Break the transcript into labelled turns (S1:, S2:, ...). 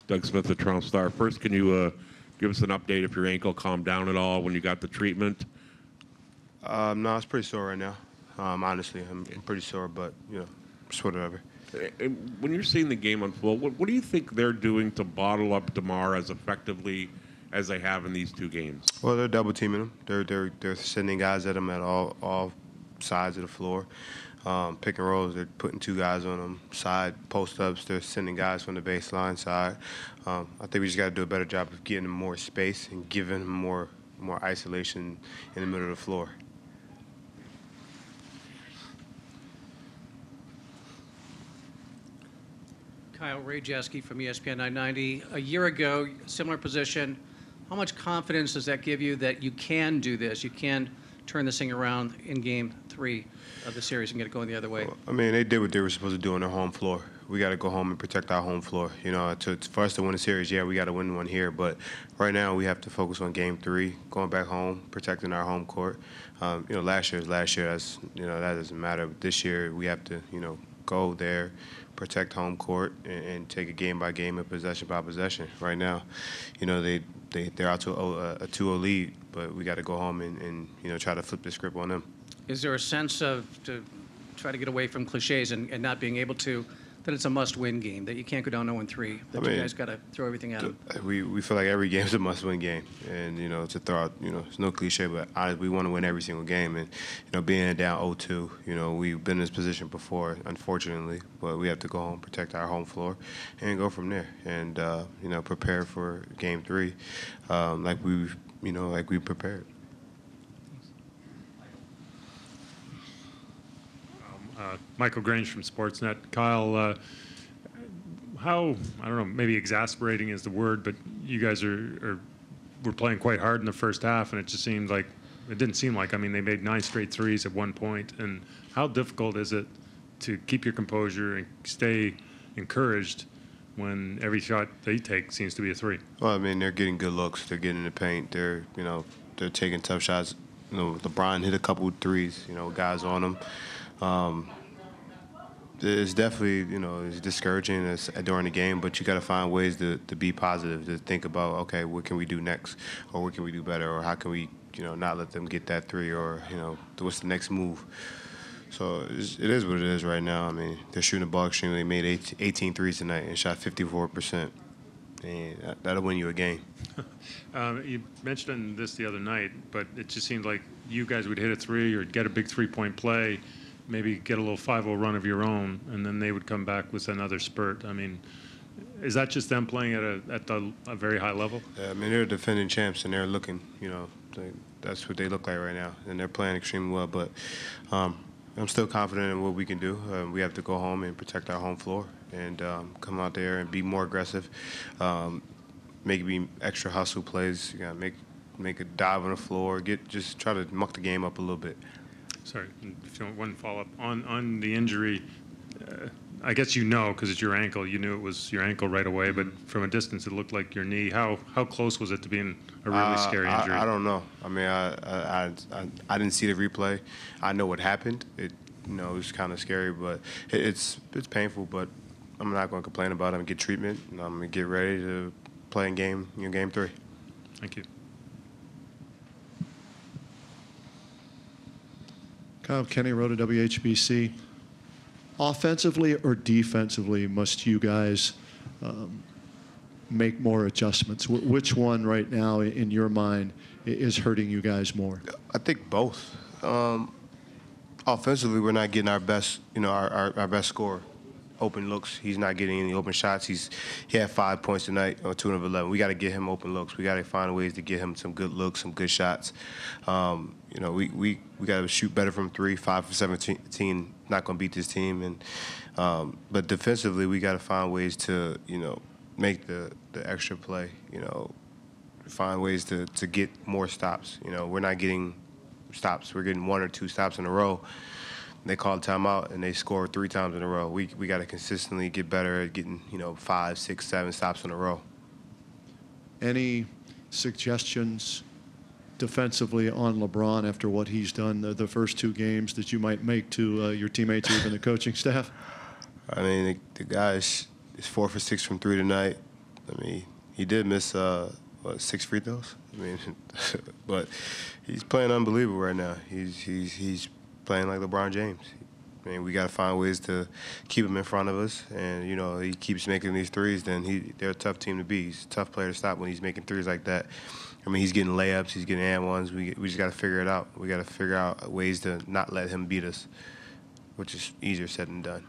S1: Doug Smith, the Toronto Star. First, can you give us an update if your ankle calmed down at all when you got the treatment?
S2: No, it's pretty sore right now. Honestly, I'm pretty sore, but, just whatever.
S1: When you're seeing the game unfold, what do you think they're doing to bottle up DeMar as effectively as they have in these two games?
S2: Well, they're double teaming him. They're sending guys at him at all sides of the floor. Pick and rolls, they're putting two guys on him. Side post-ups, they're sending guys from the baseline side. I think we just got to do a better job of getting him more space and giving him more isolation in the middle of the floor.
S3: Kyle, Ray Jeske from ESPN 990. A year ago, similar position. How much confidence does that give you that you can do this? You can turn this thing around in Game 3 of the series and get it going the other way?
S2: Well, I mean, they did what they were supposed to do on their home floor. We got to go home and protect our home floor. For us to win the series, yeah, we got to win one here. But right now, we have to focus on Game 3, going back home, protecting our home court. Last year is last year. That doesn't matter. But this year, we have to, go there, protect home court, and take it game by game and possession by possession. Right now, they're out to a 2-0 lead, but we got to go home and try to flip the script on them.
S3: Is there a sense to try to get away from cliches and not being able to, that it's a must-win game, that you can't go down 0-3, that you guys got to throw everything at them?
S2: We feel like every game is a must-win game, and to throw out, it's no cliche, but we want to win every single game, and being down 0-2, we've been in this position before, unfortunately, but we have to go home, protect our home floor, and go from there, and prepare for Game 3, like we prepared.
S4: Michael Grange from Sportsnet. Kyle, how, I don't know, maybe exasperating is the word, but you guys were playing quite hard in the first half, and it didn't seem like, I mean, they made 9 straight threes at one point, and how difficult is it to keep your composure and stay encouraged when every shot they take seems to be a three?
S2: Well, I mean, they're getting good looks. They're getting in the paint. They're taking tough shots. LeBron hit a couple threes, guys on them. It's definitely, it's discouraging during the game, but you got to find ways to be positive, to think about, okay, what can we do next, or what can we do better, or how can we, not let them get that three, or, what's the next move. So it is what it is right now. I mean, they're shooting the ball extremely. They made 18 threes tonight and shot 54%. And that'll win you a game.
S4: You mentioned this the other night, but it just seemed like you guys would hit a three or get a big three-point play, maybe get a little 5-0 run of your own, and then they would come back with another spurt. I mean, is that just them playing at a very high level?
S2: Yeah, I mean, they're defending champs, and they're looking, that's what they look like right now, and they're playing extremely well. But I'm still confident in what we can do. We have to go home and protect our home floor and come out there and be more aggressive, maybe extra hustle plays. You gotta make a dive on the floor, just try to muck the game up a little bit.
S4: Sorry, if you want one follow-up. On the injury, I guess because it's your ankle. You knew it was your ankle right away, but from a distance it looked like your knee. How close was it to being a really scary injury?
S2: I don't know. I mean, I didn't see the replay. I know what happened. It was kind of scary, but it's painful, but I'm not going to complain about it. I'm going to get treatment, and I'm going to get ready to play in Game 3.
S4: Thank you.
S5: Kyle Kenny wrote at WHBC. Offensively or defensively, must you guys make more adjustments? Which one right now, in your mind, is hurting you guys more?
S2: I think both. Offensively, we're not getting our best, our best score. Open looks. He's not getting any open shots. He had 5 points tonight on 2 of 11. We got to get him open looks. We got to find ways to get him some good looks, some good shots. We got to shoot better from 3, 5 for 17. Not going to beat this team. And but defensively, we got to find ways to make the extra play. Find ways to get more stops. We're not getting stops. We're getting 1 or 2 stops in a row. They called timeout and they scored 3 times in a row. We got to consistently get better at getting 5, 6, 7 stops in a row.
S5: Any suggestions defensively on LeBron after what he's done the first 2 games that you might make to your teammates or even the coaching staff?
S2: I mean, the guy is 4 for 6 from 3 tonight. I mean, he did miss 6 free throws. I mean, but he's playing unbelievable right now. He's playing like LeBron James. I mean, we got to find ways to keep him in front of us. And, you know, he keeps making these threes, then they're a tough team to beat. He's a tough player to stop when he's making threes like that. I mean, he's getting layups, he's getting and ones. We just got to figure it out. We got to figure out ways to not let him beat us, which is easier said than done.